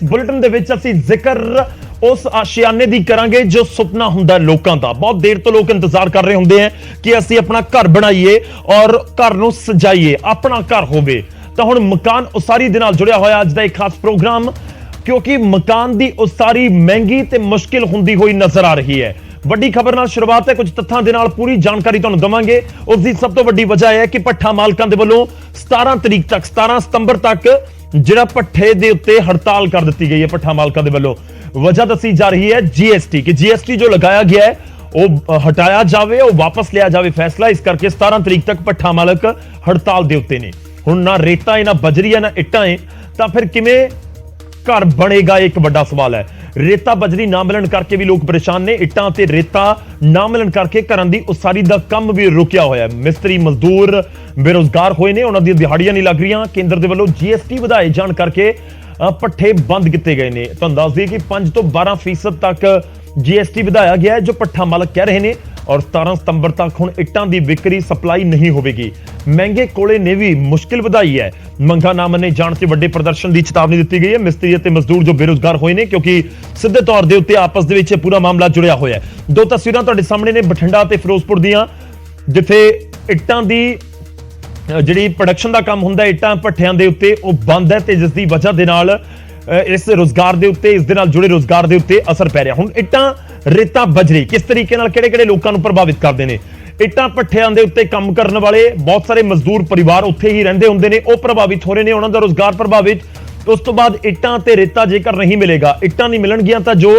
Bulletin दे विच असीं जिक्र उस आशियाने दी करांगे जो सुपना हुंदा लोकां दा। बहुत देर तो लोग इंतजार कर रहे हुंदे हैं कि असीं अपना घर बनाइए और घर नूं सजाइए, अपना घर होवे। तां हुण मकान उसारी दे नाल जुड़िया होया अज दा एक खास प्रोग्राम, क्योंकि मकान दी उसारी महंगी ते मुश्किल हुंदी होई नजर आ रही है। ਵੱਡੀ ਖਬਰ ਨਾਲ ਸ਼ੁਰੂਆਤ ਹੈ, ਕੁਝ ਤੱਥਾਂ ਦੇ ਨਾਲ ਪੂਰੀ ਜਾਣਕਾਰੀ ਤੁਹਾਨੂੰ ਦਵਾਂਗੇ। ਉਸ ਦੀ ਸਭ ਤੋਂ ਵੱਡੀ ਵਜ੍ਹਾ ਹੈ ਕਿ ਭੱਠਾ ਮਾਲਕਾਂ ਦੇ ਵੱਲੋਂ 17 ਤਰੀਕ ਤੱਕ 17 ਸਤੰਬਰ ਤੱਕ ਜਿਹੜਾ ਭੱਠੇ ਦੇ ਉੱਤੇ ਹੜਤਾਲ ਕਰ ਦਿੱਤੀ ਗਈ ਹੈ। ਭੱਠਾ ਮਾਲਕਾਂ ਦੇ ਵੱਲੋਂ ਵਜ੍ਹਾ ਦੱਸੀ ਜਾ ਰਹੀ ਹੈ जीएसटी कि जीएसटी जो लगाया गया है वो हटाया जावे, वो वापस लिया जावे फैसला। इस करके 17 तरीक तक भੱਠਾ मालक हड़ताल ਦੇ ਉੱਤੇ ਨੇ। ਹੁਣ ਨਾ ਰੇਤਾ ਹੈ, ਨਾ ਬਜਰੀ ਹੈ, ਨਾ ਇੱਟਾਂ ਹੈ, ਤਾਂ ਫਿਰ ਕਿਵੇਂ घर बनेगा? एक बड़ा सवाल है। रेता बजरी ना मिलन करके भी लोग परेशान ने। इट्टां ते रेता ना मिलन करके घरां दी उसारी दा काम भी रुकिया होया है। मिस्त्री मजदूर बेरोजगार होए ने, उन्हां दी दिहाड़ियां नहीं लग रही। केंद्र दे वल्लों जीएसटी वधाए जाण करके पट्ठे बंद किए गए ने। तुहानूं दस दईए कि 5 ਤੋਂ 12% तक जीएसटी वधाया गया है, जो भੱਠਾ मालक कह रहे हैं। और 17 सितंबर तक हुण इट्टां दी विक्री सप्लाई नहीं होगी। महंगे कोले ने भी मुश्किल वधाई है। मंगा ना मन्ने जाण ते वड्डे प्रदर्शन की चेतावनी दी गई है। मिस्त्री ते मजदूर जो बेरोजगार होए ने, क्योंकि सीधे तौर के उत्ते आपस दे विच पूरा मामला जुड़िया होया है। दो तस्वीरां तुहाडे सामने ने बठिंडा ते फिरोजपुर दियां, जिथे इट्टां दी जिहड़ी प्रोडक्शन का काम हुंदा, इट्टां भट्ठियां दे उत्ते वो बंद है, ते जिस दी वजह दे नाल इस रोजगार के उत्ते, इस दे नाल जुड़े रोजगार के उत्ते असर पै रहा। हुण इट्टां रेता बजरी किस तरीके नाल किहड़े-किहड़े लोकां नूं प्रभावित करदे ने? इट्टां भट्ठियां दे उत्ते काम करन वाले बहुत सारे मजदूर परिवार उत्थे ही रहिंदे हुंदे ने, वो प्रभावित हो रहे ने, उन्हां दा रोजगार प्रभावित। उस तो बाद इट्टां ते रेता जेकर नहीं मिलेगा, इट्टां नहीं मिलणगियां, तां जो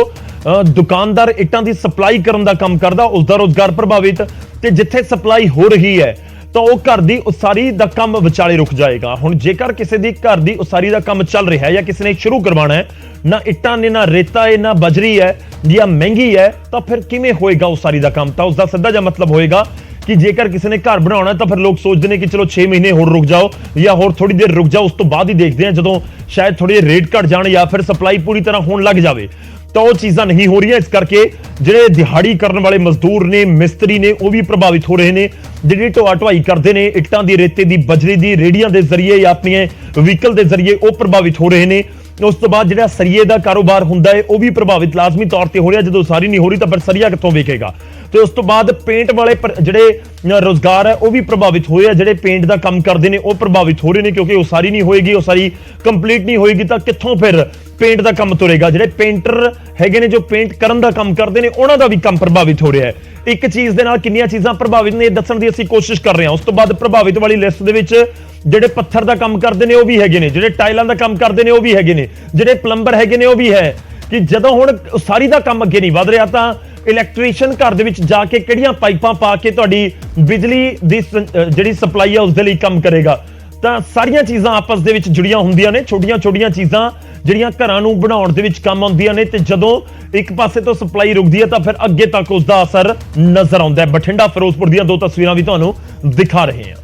दुकानदार इट्टां दी सप्लाई करन दा काम करदा उसका रोजगार प्रभावित। ते जिथे सप्लाई हो रही है तो वह घर की उसारी का काम विचाले रुक जाएगा। हुण जेकर किसी की घर की उसारी का काम चल रहा है या किसी ने शुरू करवाना है, ना इट्टां ने, ना रेता है, ना बजरी है, या महंगी है, तो फिर किवें होएगा उसारी का काम? तो उसका सीधा जिहा मतलब होएगा कि जेकर किसी ने घर बनाना है तो फिर लोग सोचते हैं कि चलो 6 महीने होर रुक जाओ या होर थोड़ी देर रुक जाओ, उस तो बाद ही देखते हैं जदों शायद थोड़े रेट घट जाण या फिर सप्लाई पूरी तरह होने लग जाए। तो वो चीज़ां नहीं हो रही। इस करके जिहड़े दिहाड़ी करने वाले मजदूर ने, मिस्त्री ने, वो भी प्रभावित हो रहे हैं। जिहड़ी ढोआ ढुआई करते हैं इट्टां दी, रेते दी, बजरी दी, रेहड़ियां दे जरिए या अपने व्हीकल के जरिए वो प्रभावित हो रहे हैं। उस तो बाद जिहड़ा सरिये का कारोबार हुंदा है वो भी प्रभावित लाजमी तौर पर हो रहा। जो सारी नहीं हो रही तो फिर सरिया कितों विकेगा? तो उस तो बाद पेंट वाले जिहड़े रोजगार है वो भी प्रभावित होए हैं। जिहड़े पेंट का काम करते हैं वो प्रभावित हो रहे हैं, क्योंकि उसारी नहीं होएगी, उसारी कंप्लीट नहीं होएगी, तो कित्थों फिर पेंट का काम तुरेगा? जिहड़े पेंटर हैगे ने, जो पेंट करन दा काम करते हैं, उन्हां दा भी काम प्रभावित हो रहा है। एक चीज़ दे नाल किन्नियां चीज़ां प्रभावित ने दस्सण दी असीं कोशिश कर रहे हैं। उस तो बाद प्रभावित वाली लिस्ट दे विच जिहड़े पत्थर का काम करते हैं वो भी हैगे ने, जिहड़े टाइलां का काम करते हैं वो भी हैगे ने, जिहड़े प्लंबर हैगे ने वो भी है। कि जदों हुण उसारी दा काम अगे नहीं वध रहा, तां इलैक्ट्रीशियन घर दे विच जाके किहड़ियां पाइपां पा के तुहाडी बिजली दी जिहड़ी सप्लाई है उस दे लई काम करेगा? तां सारियां चीज़ां आपस दे विच जुड़ियां हुंदियां ने। छोटियां-छोटियां चीज़ां ਜਿਹੜੀਆਂ ਘਰਾਂ ਨੂੰ ਬਣਾਉਣ ਦੇ ਵਿੱਚ ਕੰਮ ਆਉਂਦੀਆਂ ਨੇ, ਤੇ ਜਦੋਂ ਇੱਕ ਪਾਸੇ ਤੋਂ ਸਪਲਾਈ ਰੁਕਦੀ ਹੈ ਤਾਂ ਫਿਰ ਅੱਗੇ ਤੱਕ ਉਸ ਦਾ ਅਸਰ ਨਜ਼ਰ ਆਉਂਦਾ ਹੈ। ਬਠਿੰਡਾ ਫਿਰੋਜ਼ਪੁਰ ਦੀਆਂ ਦੋ ਤਸਵੀਰਾਂ ਵੀ ਤੁਹਾਨੂੰ ਦਿਖਾ ਰਹੇ ਹਾਂ।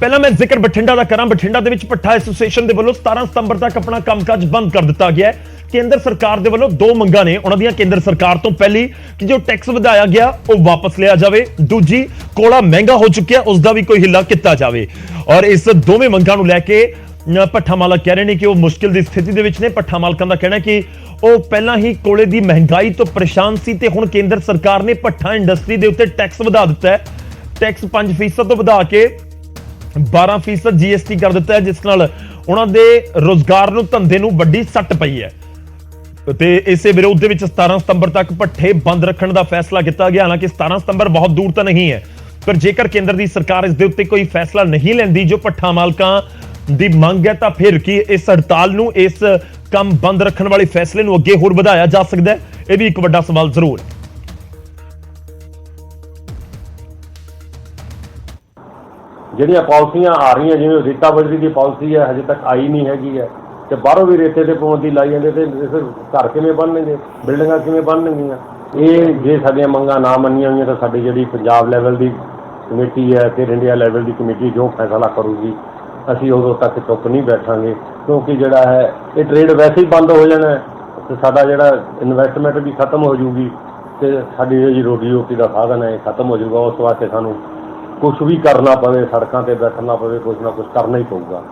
ਪਹਿਲਾਂ ਮੈਂ ਜ਼ਿਕਰ ਬਠਿੰਡਾ ਦਾ ਕਰਾਂ। ਬਠਿੰਡਾ ਦੇ ਵਿੱਚ ਭੱਠਾ ਐਸੋਸੀਏਸ਼ਨ ਦੇ ਵੱਲੋਂ 17 ਸਤੰਬਰ ਤੱਕ ਆਪਣਾ ਕੰਮਕਾਜ ਬੰਦ ਕਰ ਦਿੱਤਾ ਗਿਆ ਹੈ। केंद्र सरकार दे वल्लों दो मंगां ने उन्हां दियां। केंद्र सरकार तो पहली कि जो टैक्स वधाया गया वो वापस लिया जाए, दूजी कोला महंगा हो चुका उसका भी कोई हिला किया जाए। और इस दोवें मंगां नूं लैके भट्ठा मालक कह रहे हैं कि वो मुश्किल की स्थिति दे विच ने। भट्ठा मालकां दा कहना है कि वो पहला ही कोले की महंगाई तो परेशान सी, ते हुण केंद्र सरकार ने भट्ठा इंडस्ट्री के उत्ते टैक्स वधा दिता है। टैक्स 5% तो वधा के 12% जीएसटी कर दिता है, जिस नाल उन्हां दे रोजगार नूं, धंधे नूं वड्डी सट पई है। ते इसे विरोध दे विच 17 सितंबर तक भट्ठे बंद रखने का फैसला किया गया। हालांकि 17 सितंबर बहुत दूर तो नहीं है, पर जेकर केंद्र की सरकार इस दे उत्ते कोई फैसला नहीं लैंदी जो भट्ठा मालकां दी मंग है, तो फिर की इस हड़ताल नूं, इस काम बंद रखने वाले फैसले नूं अगे होर वधाया जा सकता है? यह भी एक वड्डा सवाल जरूर है। ਜਿਹੜੀਆਂ ਪਾਲਿਸੀਆਂ ਆ ਰਹੀਆਂ, ਜਿਵੇਂ ਰੇਤਾ ਬਜਰੀ ਦੀ ਪਾਲਿਸੀ ਹੈ, ਹਜੇ ਤੱਕ ਆਈ ਨਹੀਂ ਹੈਗੀ ਹੈ, ਤੇ ਬਾਹਰੋਂ ਵੀ ਰੇਤੇ ਤੇ ਪਾਬੰਦੀ ਲਾਈ ਜਾਂਦੇ, ਤੇ ਫਿਰ ਘਰ ਕਿਵੇਂ ਬਣਨਗੇ, ਬਿਲਡਿੰਗਾਂ ਕਿਵੇਂ ਬਣਨਗੀਆਂ? ਇਹ ਜੇ ਸਾਡੀਆਂ ਮੰਗਾਂ ਨਾ ਮੰਨੀਆਂ ਹੋਈਆਂ ਤਾਂ ਸਾਡੀ ਜਿਹੜੀ ਪੰਜਾਬ ਲੈਵਲ ਦੀ ਕਮੇਟੀ ਹੈ ਤੇ ਇੰਡੀਆ ਲੈਵਲ ਦੀ ਕਮੇਟੀ ਜੋ ਫੈਸਲਾ ਕਰੂਗੀ ਅਸੀਂ ਉਦੋਂ ਤੱਕ ਚੁੱਪ ਨਹੀਂ ਬੈਠਾਂਗੇ। ਕਿਉਂਕਿ ਜਿਹੜਾ ਹੈ ਇਹ ਟ੍ਰੇਡ ਵੈਸੇ ਹੀ ਬੰਦ ਹੋ ਜਾਣਾ ਤੇ ਸਾਡਾ ਜਿਹੜਾ ਇਨਵੈਸਟਮੈਂਟ ਵੀ ਖਤਮ ਹੋ ਜੂਗੀ ਤੇ ਸਾਡੀ ਜਿਹੜੀ ਰੋਜੀ ਰੋਟੀ ਦਾ ਸਾਧਨ ਹੈ ਖਤਮ ਹੋ ਜਾਊਗਾ। ਉਸ ਵਾਸਤੇ ਸਾਨੂੰ ਕੁਛ ਵੀ ਕਰਨਾ ਪਵੇ, ਸੜਕਾਂ ਤੇ ਬੈਠਣਾ ਪਵੇ, ਕੁਛ ਨਾ ਕੁਛ ਕਰਨਾ ਹੀ ਪਊਗਾ।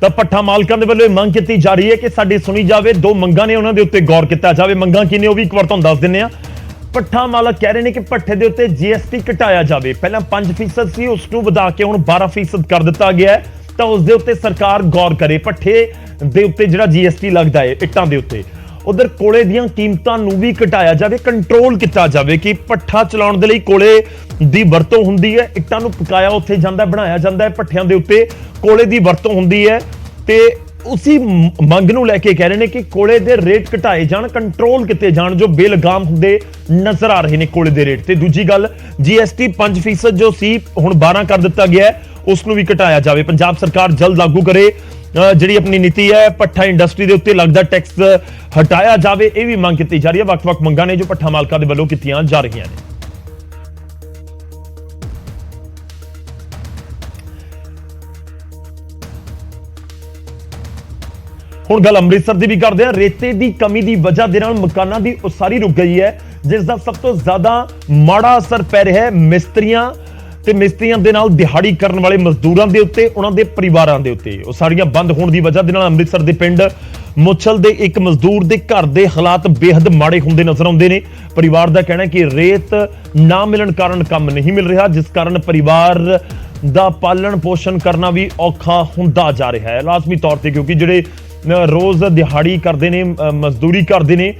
ਤਾਂ ਭੱਠਾ ਮਾਲਕਾਂ ਦੇ ਵੱਲੋਂ ਇਹ ਮੰਗ ਕੀਤੀ ਜਾ ਰਹੀ ਹੈ ਕਿ ਸਾਡੀ ਸੁਣੀ ਜਾਵੇ। ਦੋ ਮੰਗਾਂ ਨੇ, ਉਹਨਾਂ ਦੇ ਉੱਤੇ ਗੌਰ ਕੀਤਾ ਜਾਵੇ। ਮੰਗਾਂ ਕੀ ਨੇ ਉਹ ਵੀ ਇੱਕ ਵਾਰ ਤੁਹਾਨੂੰ ਦੱਸ ਦਿੰਦੇ ਆ। ਭੱਠਾ ਮਾਲਕ ਕਹਿ ਰਹੇ ਨੇ ਕਿ ਭੱਠੇ ਦੇ ਉੱਤੇ GST ਘਟਾਇਆ ਜਾਵੇ। ਪਹਿਲਾਂ 5% ਸੀ, ਉਸ ਨੂੰ ਵਧਾ ਕੇ ਹੁਣ 12% ਕਰ ਦਿੱਤਾ ਗਿਆ ਹੈ। ਤਾਂ ਉਸ ਦੇ ਉੱਤੇ ਸਰਕਾਰ ਗੌਰ ਕਰੇ। ਭੱਠੇ ਦੇ ਉੱਤੇ ਜਿਹੜਾ GST ਲੱਗਦਾ ਹੈ ਇੱਟਾਂ ਦੇ ਉੱਤੇ, ਉਧਰ ਕੋਲੇ ਦੀਆਂ ਕੀਮਤਾਂ ਨੂੰ ਵੀ ਘਟਾਇਆ ਜਾਵੇ, ਕੰਟਰੋਲ ਕੀਤਾ ਜਾਵੇ ਕਿ ਭੱਠਾ ਚਲਾਉਣ ਦੇ ਲਈ ਕੋਲੇ ਦੀ ਵਰਤੋਂ ਹੁੰਦੀ ਹੈ। ਇੱਟਾਂ ਨੂੰ ਪਕਾਇਆ ਉੱਥੇ ਜਾਂਦਾ, ਬਣਾਇਆ ਜਾਂਦਾ ਹੈ। ਭੱਠਿਆਂ ਦੇ ਉੱਤੇ ਕੋਲੇ ਦੀ ਵਰਤੋਂ ਹੁੰਦੀ ਹੈ ਤੇ ਉਸੇ ਮੰਗ ਨੂੰ ਲੈ ਕੇ ਕਹਿ ਰਹੇ ਨੇ ਕਿ ਕੋਲੇ ਦੇ ਰੇਟ ਘਟਾਏ ਜਾਣ, ਕੰਟਰੋਲ ਕੀਤੇ ਜਾਣ ਜੋ ਬੇਲਗਾਮ ਹੁੰਦੇ ਨਜ਼ਰ ਆ ਰਹੇ ਨੇ ਕੋਲੇ ਦੇ ਰੇਟ। ਤੇ ਦੂਜੀ ਗੱਲ, GST 5% ਜੋ ਸੀ ਹੁਣ 12 ਕਰ ਦਿੱਤਾ ਗਿਆ ਹੈ, ਉਸ ਨੂੰ ਵੀ ਘਟਾਇਆ ਜਾਵੇ। ਪੰਜਾਬ ਸਰਕਾਰ ਜਲਦ ਲਾਗੂ ਕਰੇ ਜਿਹੜੀ ਆਪਣੀ ਨੀਤੀ ਹੈ, ਭੱਠਾ ਇੰਡਸਟਰੀ ਦੇ ਉੱਤੇ ਲੱਗਦਾ ਟੈਕਸ ਹਟਾਇਆ ਜਾਵੇ। ਇਹ ਵੀ ਮੰਗ ਕੀਤੀ ਜਾ ਰਹੀ ਹੈ। ਵੱਖ-ਵੱਖ ਮੰਗਾਂ ਨੇ ਜੋ ਭੱਠਾ ਮਾਲਕਾਂ ਦੇ ਵੱਲੋਂ ਕੀਤੀਆਂ ਜਾ ਰਹੀਆਂ ਨੇ। ਹੁਣ ਗੱਲ ਅੰਮ੍ਰਿਤਸਰ ਦੀ ਵੀ ਕਰਦੇ ਹਾਂ। ਰੇਤੇ ਦੀ ਕਮੀ ਦੀ ਵਜ੍ਹਾ ਦੇ ਨਾਲ ਮਕਾਨਾਂ ਦੀ ਉਸਾਰੀ ਰੁਕ ਗਈ ਹੈ, ਜਿਸ ਦਾ ਸਭ ਤੋਂ ਜ਼ਿਆਦਾ ਮਾੜਾ ਅਸਰ ਪੈ ਰਿਹਾ ਹੈ ਮਿਸਤਰੀਆਂ ਤੇ ਮਿਸਤਰੀਆਂ ਦੇ ਨਾਲ ਦਿਹਾੜੀ ਕਰਨ ਵਾਲੇ ਮਜ਼ਦੂਰਾਂ ਦੇ ਉੱਤੇ, ਉਹਨਾਂ ਦੇ ਪਰਿਵਾਰਾਂ ਦੇ ਉੱਤੇ। ਉਸਾਰੀਆਂ ਬੰਦ ਹੋਣ ਦੀ ਵਜ੍ਹਾ ਦੇ ਨਾਲ ਅੰਮ੍ਰਿਤਸਰ ਦੇ ਪਿੰਡ ਮੁੱਛਲ ਦੇ ਇੱਕ ਮਜ਼ਦੂਰ ਦੇ ਘਰ ਦੇ ਹਾਲਾਤ ਬੇहद ਮਾੜੇ ਹੁੰਦੇ ਨਜ਼ਰ ਆਉਂਦੇ ਨੇ। ਪਰਿਵਾਰ ਦਾ ਕਹਿਣਾ ਹੈ ਕਿ ਰੇਤ ਨਾ ਮਿਲਣ ਕਾਰਨ ਕੰਮ ਨਹੀਂ ਮਿਲ ਰਿਹਾ, ਜਿਸ ਕਾਰਨ ਪਰਿਵਾਰ ਦਾ ਪਾਲਣ ਪੋਸ਼ਣ ਕਰਨਾ ਵੀ ਔਖਾ ਹੁੰਦਾ ਜਾ ਰਿਹਾ ਹੈ ਲਾਜ਼ਮੀ ਤੌਰ ਤੇ, ਕਿਉਂਕਿ ਜਿਹੜੇ ਰੋਜ਼ ਦਿਹਾੜੀ ਕਰਦੇ ਨੇ, ਮਜ਼ਦੂਰੀ ਕਰਦੇ ਨੇ,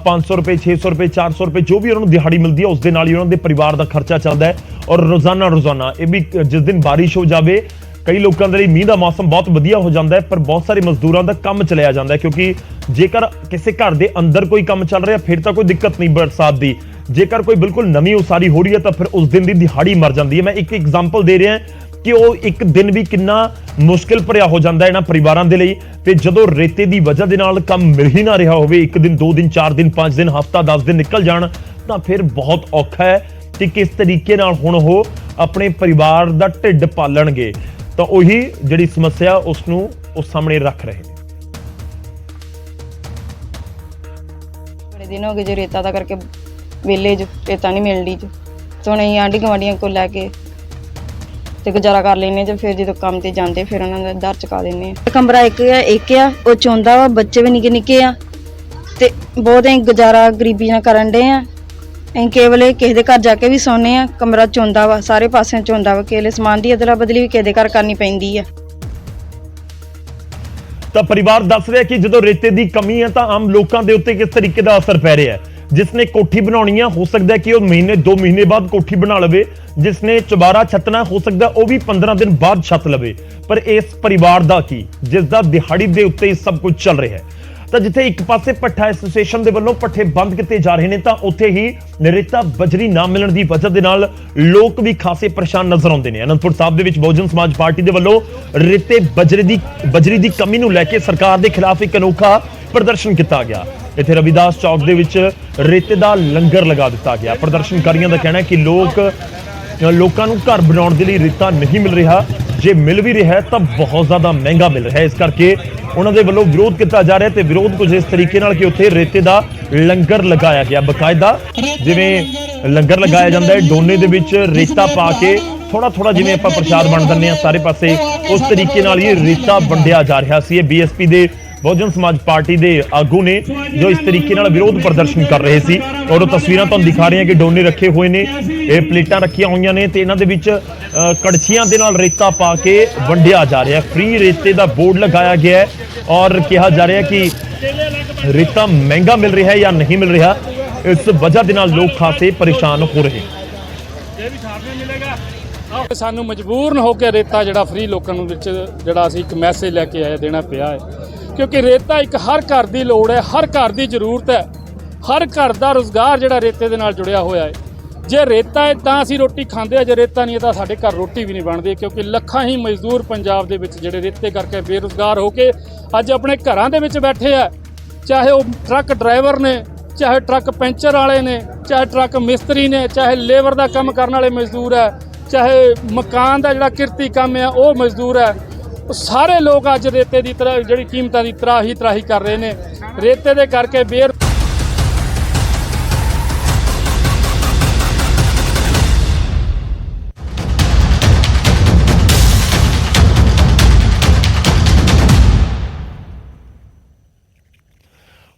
500 ਰੁਪਏ 600 ਰੁਪਏ 400 ਰੁਪਏ ਜੋ ਵੀ ਉਹਨਾਂ ਨੂੰ ਦਿਹਾੜੀ ਮਿਲਦੀ ਹੈ, ਉਸ ਦੇ ਨਾਲ ਹੀ ਉਹਨਾਂ ਦੇ ਪਰਿਵਾਰ ਦਾ ਖਰਚਾ ਚੱਲਦਾ ਹੈ। ਔਰ ਰੋਜ਼ਾਨਾ ਇਹ ਵੀ ਜਿਸ ਦਿਨ ਬਾਰਿਸ਼ ਹੋ ਜਾਵੇ, ਕਈ ਲੋਕਾਂ ਦੇ ਲਈ ਮੀਂਹ ਦਾ ਮੌਸਮ ਬਹੁਤ ਵਧੀਆ ਹੋ ਜਾਂਦਾ ਹੈ, ਪਰ ਬਹੁਤ ਸਾਰੇ ਮਜ਼ਦੂਰਾਂ ਦਾ ਕੰਮ ਚਲਿਆ ਜਾਂਦਾ ਹੈ, ਕਿਉਂਕਿ ਜੇਕਰ ਕਿਸੇ ਘਰ ਦੇ ਅੰਦਰ ਕੋਈ ਕੰਮ ਚੱਲ ਰਿਹਾ ਫਿਰ ਤਾਂ ਕੋਈ ਦਿੱਕਤ ਨਹੀਂ ਬਰਸਾਤ ਦੀ। ਜੇਕਰ ਕੋਈ ਬਿਲਕੁਲ ਨਵੀਂ ਉਸਾਰੀ ਹੋ ਰਹੀ ਹੈ ਤਾਂ ਫਿਰ ਉਸ ਦਿਨ ਦੀ ਦਿਹਾੜੀ ਮਰ ਜਾਂਦੀ ਹੈ। ਮੈਂ ਇੱਕ ਐਗਜ਼ਾਮਪਲ ਦੇ ਰਿਹਾ ਕਿ ਉਹ ਇੱਕ ਦਿਨ ਵੀ ਕਿੰਨਾ ਮੁਸ਼ਕਿਲ ਭਰਿਆ ਹੋ ਜਾਂਦਾ ਹੈ ਇਹਨਾਂ ਪਰਿਵਾਰਾਂ ਦੇ ਲਈ। ਤੇ ਜਦੋਂ ਰੇਤੇ ਦੀ ਵਜ੍ਹਾ ਦੇ ਨਾਲ ਕੰਮ ਮਿਲ ਹੀ ਨਾ ਰਿਹਾ ਹੋਵੇ, ਇੱਕ ਦਿਨ 2 ਦਿਨ 4 ਦਿਨ 5 ਦਿਨ ਹਫ਼ਤਾ 10 ਦਿਨ ਨਿਕਲ ਜਾਣ, ਤਾਂ ਫਿਰ ਬਹੁਤ ਔਖਾ ਹੈ ਕਿ ਕਿਸ ਤਰੀਕੇ ਨਾਲ ਹੁਣ ਉਹ ਆਪਣੇ ਪਰਿਵਾਰ ਦਾ ਢਿੱਡ ਪਾਲਣਗੇ। ਤਾਂ ਉਹੀ ਜਿਹੜੀ ਸਮੱਸਿਆ ਉਸ ਨੂੰ ਉਹ ਸਾਹਮਣੇ ਰੱਖ ਰਹੇ ਨੇ। ਬੜੇ ਦਿਨ ਹੋ ਗਏ ਜੇ ਰੇਤਾ ਦਾ ਕਰਕੇ ਵੇਲੇ ਚ ਰੇਤਾ ਨਹੀਂ ਮਿਲਦੀ ਚ, ਤੇ ਹੁਣ ਅਸੀਂ ਆਂਢੀ ਗੁਆਂਢੀਆਂ ਕੋਲ ਲੈ ਕੇ ਤੇ ਗੁਜ਼ਾਰਾ ਕਰ ਲੈਨੇ ਤੇ ਫਿਰ ਜਦੋਂ ਕੰਮ ਤੇ ਜਾਂਦੇ ਫਿਰ ਉਹਨਾਂ ਦਾ ਦਰ ਚੁਕਾ ਦਿੰਦੇ ਆ। ਕਮਰਾ ਇੱਕ ਆ, ਉਹ ਚੋਂਦਾ ਵਾ, ਬੱਚੇ ਵੀ ਨਿੱਕੇ ਨਿੱਕੇ ਆ ਤੇ ਬਹੁਤ ਅਸੀਂ ਗੁਜ਼ਾਰਾ ਗਰੀਬੀ ਨਾਲ ਕਰਨ ਡੇ ਆ। ਅਸੀਂ ਕੇਵਲ ਕਿਸੇ ਦੇ ਘਰ ਜਾ ਕੇ ਵੀ ਸੌਂਦੇ ਆ, ਕਮਰਾ ਚੋਂਦਾ ਵਾ, ਸਾਰੇ ਪਾਸਿਓਂ ਚੋਂਦਾ ਵਾ। ਕੇਲੇ ਸਮਾਨ ਦੀ ਅਦਲਾ ਬਦਲੀ ਵੀ ਕਿਸੇ ਦੇ ਘਰ ਕਰਨੀ ਪੈਂਦੀ ਆ। ਤਾਂ ਪਰਿਵਾਰ ਦੱਸ ਰਿਹਾ ਕਿ ਜਦੋਂ ਰੇਤੇ ਦੀ ਕਮੀ ਹੈ ਤਾਂ ਆਮ ਲੋਕਾਂ ਦੇ ਉੱਤੇ ਕਿਸ ਤਰੀਕੇ ਦਾ ਅਸਰ ਪੈ ਰਿਹਾ ਹੈ। ਜਿਸਨੇ ਕੋਠੀ ਬਣਾਉਣੀ ਹੈ, ਹੋ ਸਕਦਾ ਹੈ ਕਿ ਉਹ ਮਹੀਨੇ 2 ਮਹੀਨੇ ਬਾਅਦ ਕੋਠੀ ਬਣਾ ਲਵੇ। ਜਿਸਨੇ ਚੁਬਾਰਾ ਛੱਤਣਾ, ਹੋ ਸਕਦਾ ਉਹ ਵੀ 15 ਦਿਨ ਬਾਅਦ ਛੱਤ ਲਵੇ। ਪਰ ਇਸ ਪਰਿਵਾਰ ਦਾ ਕੀ, ਜਿਸ ਦਾ ਦਿਹਾੜੀ ਦੇ ਉੱਤੇ ਸਭ ਕੁਝ ਚੱਲ ਰਿਹਾ ਹੈ। ਤਾਂ ਜਿੱਥੇ ਇੱਕ ਪਾਸੇ ਭੱਠਾ ਐਸੋਸੀਏਸ਼ਨ ਦੇ ਵੱਲੋਂ ਭੱਠੇ ਬੰਦ ਕੀਤੇ ਜਾ ਰਹੇ ਨੇ, ਤਾਂ ਉੱਥੇ ਹੀ ਰੇਤਾ ਬਜਰੀ ਨਾ ਮਿਲਣ ਦੀ ਵਜ੍ਹਾ ਦੇ ਨਾਲ ਲੋਕ ਵੀ ਖਾਸੇ ਪਰੇਸ਼ਾਨ ਨਜ਼ਰ ਆਉਂਦੇ ਨੇ। ਅਨੰਦਪੁਰ ਸਾਹਿਬ ਦੇ ਵਿੱਚ ਬਹੁਜਨ ਸਮਾਜ ਪਾਰਟੀ ਦੇ ਵੱਲੋਂ ਰੇਤੇ ਬਜਰੀ ਦੀ ਕਮੀ ਨੂੰ ਲੈ ਕੇ ਸਰਕਾਰ ਦੇ ਖਿਲਾਫ ਇੱਕ ਅਨੋਖਾ ਪ੍ਰਦਰਸ਼ਨ ਕੀਤਾ ਗਿਆ। ਇੱਥੇ ਰਵਿਦਾਸ ਚੌਕ ਦੇ ਵਿੱਚ ਰੇਤੇ ਦਾ ਲੰਗਰ ਲਗਾ ਦਿੱਤਾ ਗਿਆ। ਪ੍ਰਦਰਸ਼ਨਕਾਰੀਆਂ ਦਾ ਕਹਿਣਾ ਹੈ ਕਿ ਲੋਕਾਂ ਨੂੰ ਘਰ ਬਣਾਉਣ ਦੇ ਲਈ ਰੇਤਾ ਨਹੀਂ ਮਿਲ ਰਿਹਾ, ਜੇ ਮਿਲ ਵੀ ਰਿਹਾ ਤਾਂ ਬਹੁਤ ਜ਼ਿਆਦਾ ਮਹਿੰਗਾ ਮਿਲ ਰਿਹਾ। ਇਸ ਕਰਕੇ ਉਹਨਾਂ ਦੇ ਵੱਲੋਂ ਵਿਰੋਧ ਕੀਤਾ ਜਾ ਰਿਹਾ ਤੇ ਵਿਰੋਧ ਕੁਝ ਇਸ ਤਰੀਕੇ ਨਾਲ ਕਿ ਉੱਥੇ ਰੇਤੇ ਦਾ ਲੰਗਰ ਲਗਾਇਆ ਗਿਆ। ਬਕਾਇਦਾ ਜਿਵੇਂ ਲੰਗਰ ਲਗਾਇਆ ਜਾਂਦਾ ਹੈ, ਡੋਨੇ ਦੇ ਵਿੱਚ ਰੇਤਾ ਪਾ ਕੇ ਥੋੜਾ ਜਿਵੇਂ ਆਪਾਂ ਪ੍ਰਸ਼ਾਦ ਵੰਡ ਦਿੰਦੇ ਆ ਸਾਰੇ ਪਾਸੇ, ਉਸ ਤਰੀਕੇ ਨਾਲ ਇਹ ਰੇਤਾ ਵੰਡਿਆ ਜਾ ਰਿਹਾ ਸੀ। ਇਹ BSP ਦੇ ਬਹੁਜਨ ਸਮਾਜ ਪਾਰਟੀ ਦੇ ਆਗੂ ਨੇ ਜੋ ਇਸ ਤਰੀਕੇ ਨਾਲ ਵਿਰੋਧ ਪ੍ਰਦਰਸ਼ਨ ਕਰ ਰਹੇ ਸੀ। ਔਰ ਉਹ ਤਸਵੀਰਾਂ ਤੁਹਾਨੂੰ ਦਿਖਾ ਰਹੇ ਹਾਂ ਕਿ ਡੋਨੇ ਰੱਖੇ ਹੋਏ ਨੇ, ਇਹ ਪਲੇਟਾਂ ਰੱਖੀਆਂ ਹੋਈਆਂ ਨੇ ਤੇ ਇਹਨਾਂ ਦੇ ਵਿੱਚ ਕੜਛੀਆਂ ਦੇ ਨਾਲ ਰੇਤਾ ਪਾ ਕੇ ਵੰਡਿਆ ਜਾ ਰਿਹਾ। ਫ੍ਰੀ ਰੇਤੇ ਦਾ ਬੋਰਡ ਲਗਾਇਆ ਗਿਆ ਹੈ ਔਰ ਕਿਹਾ ਜਾ ਰਿਹਾ ਕਿ ਰੇਤਾ ਮਹਿੰਗਾ ਮਿਲ ਰਿਹਾ ਹੈ ਜਾਂ ਨਹੀਂ ਮਿਲ ਰਿਹਾ। ਇਸ ਵਜ੍ਹਾ ਦੇ ਨਾਲ ਲੋਕ ਖਾਸੇ ਪਰੇਸ਼ਾਨ ਹੋ ਰਹੇ। ਸਾਨੂੰ ਮਜਬੂਰਨ ਹੋ ਕੇ ਰੇਤਾ ਜਿਹੜਾ ਫ੍ਰੀ ਲੋਕਾਂ ਨੂੰ ਵਿੱਚ ਜਿਹੜਾ ਅਸੀਂ ਇੱਕ ਮੈਸੇਜ ਲੈ ਕੇ ਆਏ ਦੇਣਾ ਪਿਆ ਹੈ, ਕਿਉਂਕਿ ਰੇਤਾ ਇੱਕ ਹਰ ਘਰ ਦੀ ਲੋੜ ਹੈ, ਹਰ ਘਰ ਦੀ ਜ਼ਰੂਰਤ ਹੈ, ਹਰ ਘਰ ਦਾ ਰੁਜ਼ਗਾਰ ਜਿਹੜਾ ਰੇਤੇ ਦੇ ਨਾਲ ਜੁੜਿਆ ਹੋਇਆ ਹੈ। ਜੇ ਰੇਤਾ ਹੈ ਤਾਂ ਅਸੀਂ ਰੋਟੀ ਖਾਂਦੇ ਆ, ਜੇ ਰੇਤਾ ਨਹੀਂ ਹੈ ਤਾਂ ਸਾਡੇ ਘਰ ਰੋਟੀ ਵੀ ਨਹੀਂ ਬਣਦੀ, ਕਿਉਂਕਿ ਲੱਖਾਂ ਹੀ ਮਜ਼ਦੂਰ ਪੰਜਾਬ ਦੇ ਵਿੱਚ ਜਿਹੜੇ ਰੇਤੇ ਕਰਕੇ ਬੇਰੁਜ਼ਗਾਰ ਹੋ ਕੇ ਅੱਜ ਆਪਣੇ ਘਰਾਂ ਦੇ ਵਿੱਚ ਬੈਠੇ ਆ। ਚਾਹੇ ਉਹ ਟਰੱਕ ਡਰਾਈਵਰ ਨੇ, ਚਾਹੇ ਟਰੱਕ ਪੈਂਚਰ ਵਾਲੇ ਨੇ, ਚਾਹੇ ਟਰੱਕ ਮਿਸਤਰੀ ਨੇ, ਚਾਹੇ ਲੇਬਰ ਦਾ ਕੰਮ ਕਰਨ ਵਾਲੇ ਮਜ਼ਦੂਰ ਹੈ, ਚਾਹੇ ਮਕਾਨ ਦਾ ਜਿਹੜਾ ਕਿਰਤੀ ਕੰਮ ਹੈ ਉਹ ਮਜ਼ਦੂਰ ਹੈ। ਸਾਰੇ ਲੋਕ ਅੱਜ ਰੇਤੇ ਦੀ ਤਰ੍ਹਾਂ ਜਿਹੜੀ ਕੀਮਤਾਂ ਦੀ ਤਰਾਹੀ ਕਰ ਰਹੇ ਨੇ। ਰੇਤੇ ਦੇ ਕਰਕੇ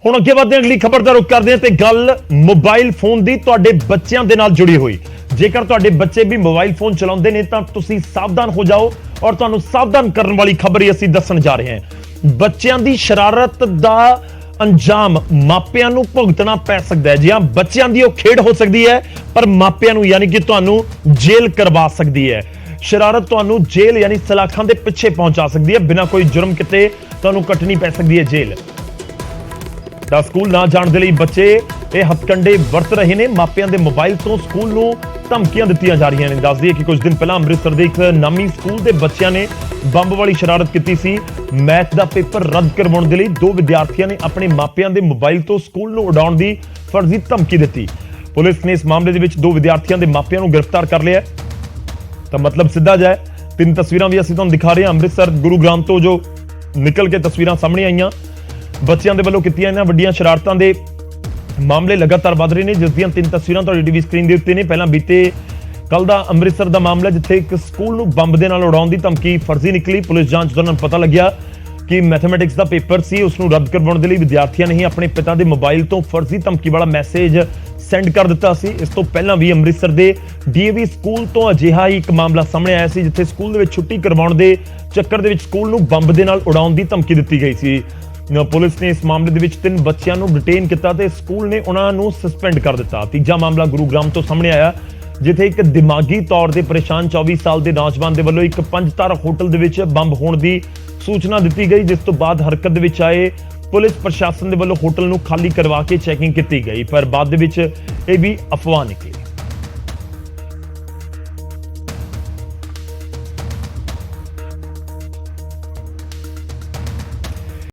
ਹੁਣ ਅੱਗੇ ਵਧਦੇ ਹਾਂ, ਅਗਲੀ ਖਬਰ ਦਾ ਰੁਖ ਕਰਦੇ ਹਾਂ ਤੇ ਗੱਲ ਮੋਬਾਈਲ ਫੋਨ ਦੀ ਤੁਹਾਡੇ ਬੱਚਿਆਂ ਦੇ ਨਾਲ ਜੁੜੀ ਹੋਈ। ਜੇਕਰ ਤੁਹਾਡੇ ਬੱਚੇ ਵੀ ਮੋਬਾਈਲ ਫੋਨ ਚਲਾਉਂਦੇ ਨੇ ਤਾਂ ਤੁਸੀਂ ਸਾਵਧਾਨ ਹੋ ਜਾਓ ਔਰ ਤੁਹਾਨੂੰ ਸਾਵਧਾਨ ਕਰਨ ਵਾਲੀ ਖਬਰ ਹੀ ਅਸੀਂ ਦੱਸਣ ਜਾ ਰਹੇ ਹਾਂ। ਬੱਚਿਆਂ ਦੀ ਸ਼ਰਾਰਤ ਦਾ ਅੰਜਾਮ ਮਾਪਿਆਂ ਨੂੰ ਭੁਗਤਣਾ ਪੈ ਸਕਦਾ ਹੈ। ਜੀ ਹਾਂ, ਬੱਚਿਆਂ ਦੀ ਉਹ ਖੇਡ ਹੋ ਸਕਦੀ ਹੈ ਪਰ ਮਾਪਿਆਂ ਨੂੰ ਯਾਨੀ ਕਿ ਤੁਹਾਨੂੰ ਜੇਲ੍ਹ ਕਰਵਾ ਸਕਦੀ ਹੈ। ਸ਼ਰਾਰਤ ਤੁਹਾਨੂੰ ਜੇਲ੍ਹ ਯਾਨੀ ਸਲਾਖਾਂ ਦੇ ਪਿੱਛੇ ਪਹੁੰਚਾ ਸਕਦੀ ਹੈ। ਬਿਨਾਂ ਕੋਈ ਜੁਰਮ ਕਿਤੇ ਤੁਹਾਨੂੰ ਕੱਟਣੀ ਪੈ ਸਕਦੀ ਹੈ ਜੇਲ੍ਹ। ਤਾਂ ਸਕੂਲ ਨਾ ਜਾਣ ਦੇ ਲਈ ਬੱਚੇ ਇਹ ਹੱਥਕੰਡੇ ਵਰਤ ਰਹੇ ਨੇ। ਮਾਪਿਆਂ ਦੇ ਮੋਬਾਈਲ ਤੋਂ ਸਕੂਲ ਨੂੰ ਧਮਕੀਆਂ ਦਿੱਤੀਆਂ ਜਾ ਰਹੀਆਂ ਨੇ। ਦੱਸ ਦਈਏ ਕਿ ਕੁਝ ਦਿਨ ਪਹਿਲਾਂ ਅੰਮ੍ਰਿਤਸਰ ਦੇ ਇੱਕ ਨਾਮੀ ਸਕੂਲ ਦੇ ਬੱਚਿਆਂ ਨੇ ਬੰਬ ਵਾਲੀ ਸ਼ਰਾਰਤ ਕੀਤੀ ਸੀ। ਮੈਥ ਦਾ ਪੇਪਰ ਰੱਦ ਕਰਵਾਉਣ ਦੇ ਲਈ ਦੋ ਵਿਦਿਆਰਥੀਆਂ ਨੇ ਆਪਣੇ ਮਾਪਿਆਂ ਦੇ ਮੋਬਾਈਲ ਤੋਂ ਸਕੂਲ ਨੂੰ ਉਡਾਉਣ ਦੀ ਫਰਜ਼ੀ ਧਮਕੀ ਦਿੱਤੀ। ਪੁਲਿਸ ਨੇ ਇਸ ਮਾਮਲੇ ਦੇ ਵਿੱਚ ਦੋ ਵਿਦਿਆਰਥੀਆਂ ਦੇ ਮਾਪਿਆਂ ਨੂੰ ਗ੍ਰਿਫਤਾਰ ਕਰ ਲਿਆ। ਤਾਂ ਮਤਲਬ ਸਿੱਧਾ ਜਾਏ, ਤਿੰਨ ਤਸਵੀਰਾਂ ਵੀ ਅਸੀਂ ਤੁਹਾਨੂੰ ਦਿਖਾ ਰਹੇ ਹਾਂ ਅੰਮ੍ਰਿਤਸਰ ਗੁਰੂਗ੍ਰਾਮ ਤੋਂ ਜੋ ਨਿਕਲ ਕੇ ਤਸਵੀਰਾਂ ਸਾਹਮਣੇ ਆਈਆਂ। ਬੱਚਿਆਂ ਦੇ ਵੱਲੋਂ ਕੀਤੀਆਂ ਇਹਨਾਂ ਵੱਡੀਆਂ ਸ਼ਰਾਰਤਾਂ ਦੇ ਮਾਮਲੇ ਲਗਾਤਾਰ ਵਧ ਰਹੇ ਨੇ, ਜਿਸ ਦੀਆਂ ਤਿੰਨ ਤਸਵੀਰਾਂ ਤੁਹਾਡੀ ਟੀਵੀ ਸਕਰੀਨ ਦੇ ਉੱਤੇ ਨੇ। ਪਹਿਲਾਂ ਬੀਤੇ ਕੱਲ ਦਾ ਅੰਮ੍ਰਿਤਸਰ ਦਾ ਮਾਮਲਾ, ਜਿੱਥੇ ਇੱਕ ਸਕੂਲ ਨੂੰ ਬੰਬ ਦੇ ਨਾਲ ਉਡਾਉਣ ਦੀ ਧਮਕੀ ਫਰਜ਼ੀ ਨਿਕਲੀ। ਪੁਲਿਸ ਜਾਂਚ ਦੌਰਾਨ ਪਤਾ ਲੱਗਿਆ ਕਿ ਮੈਥਮੈਟਿਕਸ ਦਾ ਪੇਪਰ ਸੀ, ਉਸ ਨੂੰ ਰੱਦ ਕਰਵਾਉਣ ਦੇ ਲਈ ਵਿਦਿਆਰਥੀਆਂ ਨੇ ਹੀ ਆਪਣੇ ਪਿਤਾ ਦੇ ਮੋਬਾਈਲ ਤੋਂ ਫਰਜ਼ੀ ਧਮਕੀ ਵਾਲਾ ਮੈਸੇਜ ਸੈਂਡ ਕਰ ਦਿੱਤਾ ਸੀ। ਇਸ ਤੋਂ ਪਹਿਲਾਂ ਵੀ ਅੰਮ੍ਰਿਤਸਰ ਦੇ ਡੀਏਵੀ ਸਕੂਲ ਤੋਂ ਅਜਿਹਾ ਹੀ ਇੱਕ ਮਾਮਲਾ ਸਾਹਮਣੇ ਆਇਆ ਸੀ, ਜਿੱਥੇ ਸਕੂਲ ਦੇ ਵਿੱਚ ਛੁੱਟੀ ਕਰਵਾਉਣ ਦੇ ਚੱਕਰ ਦੇ ਵਿੱਚ ਸਕੂਲ ਨੂੰ ਬੰਬ ਦੇ ਨਾਲ ਉਡਾਉਣ ਦੀ ਧਮਕੀ ਦਿੱਤੀ ਗਈ ਸੀ। ਪੁਲਿਸ ਨੇ ਇਸ ਮਾਮਲੇ ਦੇ ਵਿੱਚ ਤਿੰਨ ਬੱਚਿਆਂ ਨੂੰ ਡਿਟੇਨ ਕੀਤਾ ਤੇ ਸਕੂਲ ਨੇ ਉਹਨਾਂ ਨੂੰ ਸਸਪੈਂਡ ਕਰ ਦਿੱਤਾ। ਤੀਜਾ ਮਾਮਲਾ ਗੁਰੂਗ੍ਰਾਮ ਤੋਂ ਸਾਹਮਣੇ ਆਇਆ, ਜਿੱਥੇ ਇੱਕ ਦਿਮਾਗੀ ਤੌਰ ਤੇ ਪਰੇਸ਼ਾਨ 24 ਸਾਲ ਦੇ ਨੌਜਵਾਨ ਦੇ ਵੱਲੋਂ ਇੱਕ 5-ਤਾਰਾ ਹੋਟਲ ਦੇ ਵਿੱਚ ਬੰਬ ਹੋਣ ਦੀ ਸੂਚਨਾ ਦਿੱਤੀ ਗਈ, ਜਿਸ ਤੋਂ ਬਾਅਦ ਹਰਕਤ ਦੇ ਵਿੱਚ ਆਏ ਪੁਲਿਸ ਪ੍ਰਸ਼ਾਸਨ ਦੇ ਵੱਲੋਂ ਹੋਟਲ ਨੂੰ ਖਾਲੀ ਕਰਵਾ ਕੇ ਚੈਕਿੰਗ ਕੀਤੀ ਗਈ, ਪਰ ਬਾਅਦ ਦੇ ਵਿੱਚ ਇਹ ਵੀ ਅਫਵਾਹ ਨਿਕਲੀ।